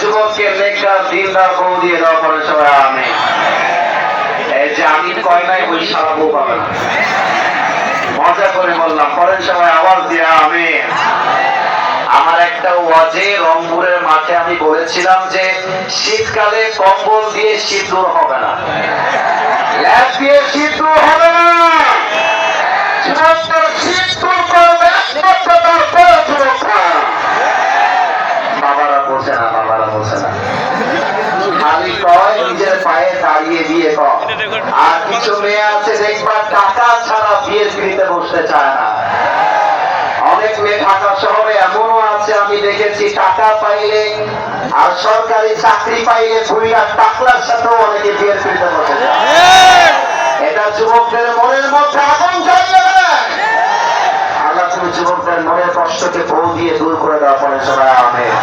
যুবককে নেককার দিনদার বউ দিয়ে দাও করে সবাই আমিন। এই যে আমিন কয় নাই ওই সারা বউ পাবে না, মজা করে বললাম, পরের সবাই আওয়াজ দিয়ে আমিন। আমার একটা ওয়াজে রংপুরের মাঠে আমি বলেছিলাম যে শীতকালে কম্বল দিয়ে শীত দূর হবে না, ল্যাপ দিয়ে শীত দূর হবে না, শীত দূর করবে বাবারা বোঝে না, বাবারা বোঝে না, খালি কয় নিজের পায়ে দাঁড়িয়ে বিয়ে কর। আর কিছু মেয়ে আছে দেখবা টাকা ছাড়া বিয়ের পিড়িতে বসতে চায় না। অনেক মেয়ে ঢাকা শহরে এমনও আছে আমি দেখেছি, টাকা পাইলে আর সরকারি চাকরি পাইলে ভুইয়া টাকলার সাথেও অনেকে বিয়ের পিড়িতে বসে যায়। এটা যুবকদের মনের মধ্যে আগুন জ্বালিয়ে দেয়। আল্লাহ তুমি যুবকদের মনের কষ্টকে বউ দিয়ে দূর করে দেওয়া পরে সবাই আমিন।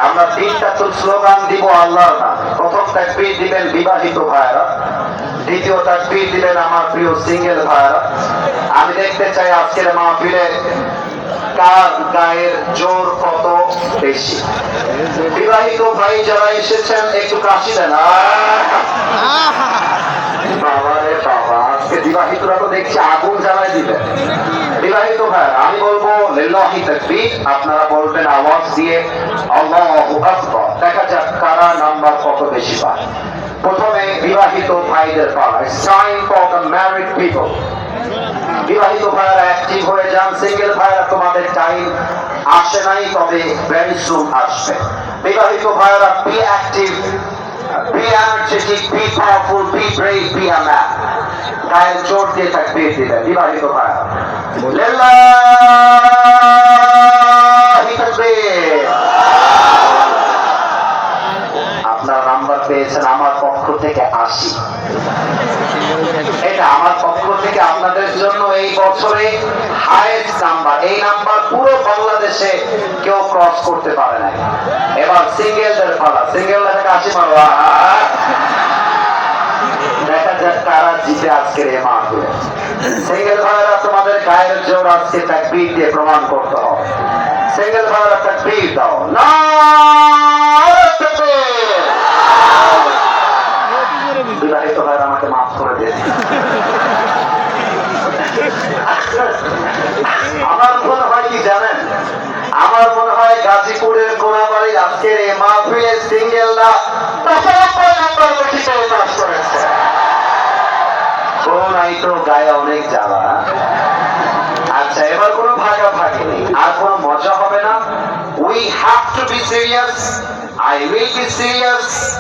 আমরা তিনটা তো স্লোগান দিব আল্লাহর নাম। প্রথম তাকবীর দিবেন বিবাহিত ভাইরা, দ্বিতীয় তাকবীর দিবেন আমার প্রিয় সিঙ্গেল ভাইরা। আমি দেখতে চাই আজকের মাহফিলে কার গায়ের জোর কত বেশি। বিবাহিত ভাই যারা এসেছেন একটু কাশি দেন। বাবা রে বাবা, আজকে বিবাহিতরা তো দেখছি আগুন জ্বালায় দিবেন। বিবাহিত ভাই আমি বলবো লিল্লাহি তাকবীর, আপনারা বলবেন আওয়াজ দিয়ে আল্লাহু আকবার। দেখা যাক কারা নাম্বার কত বেশি পায়। প্রথমে বিবাহিত ভাইদের পালা। It's time for the married people. বিবাহিত ভাইরা অ্যাক্টিভ হয়ে যান। সিঙ্গেল ভাইরা তোমাদের টাইম আসে নাই, তবে ভেরি সুন আসবে। বিবাহিত ভাইরা be active, be energetic, be powerful, be brave, be a man. গায়ের জোর দিয়ে তাকবীর দিবেন বিবাহিত ভাই। লিল্লাহি তাকবীর। আপনার নাম্বার পেয়েছেন আমার পক্ষ থেকে 80। এটা আমার পক্ষ থেকে আপনাদের জন্য এই বছরে হাইয়েস্ট নাম্বার। এই নাম্বার পুরো বাংলাদেশে কেউ ক্রস করতে পারে না। এবার সিঙ্গেলদের পালা। সিঙ্গেলরা থেকে 80 মারবা। দেখা যাক কারা জিতে আজকের এই মাহফিলে। সিঙ্গেল ভাইরা তোমাদের গায়ের জোর আজকে তাকবীর দিয়ে প্রমাণ করতে হবে। সিঙ্গেল ভাইরা তাকবীর দাও। নারে তাকবীর। বিবাহিত ভাইরা আমাকে মাফ করে দিন। আমার মনে হয় কি জানেন, আমার মনে হয় গাজীপুরের কোনাবাড়ি আজকের এই মাহফিলের সিঙ্গেলরা 95 নাম্বার বেশি করে পাস করেছে। কোন আই তো গায়ে অনেক জ্বালা। আচ্ছা, এবার কোনো ভাগাভাগি নেই, আর কোনো মজা হবে না। We have to be serious. I will be serious.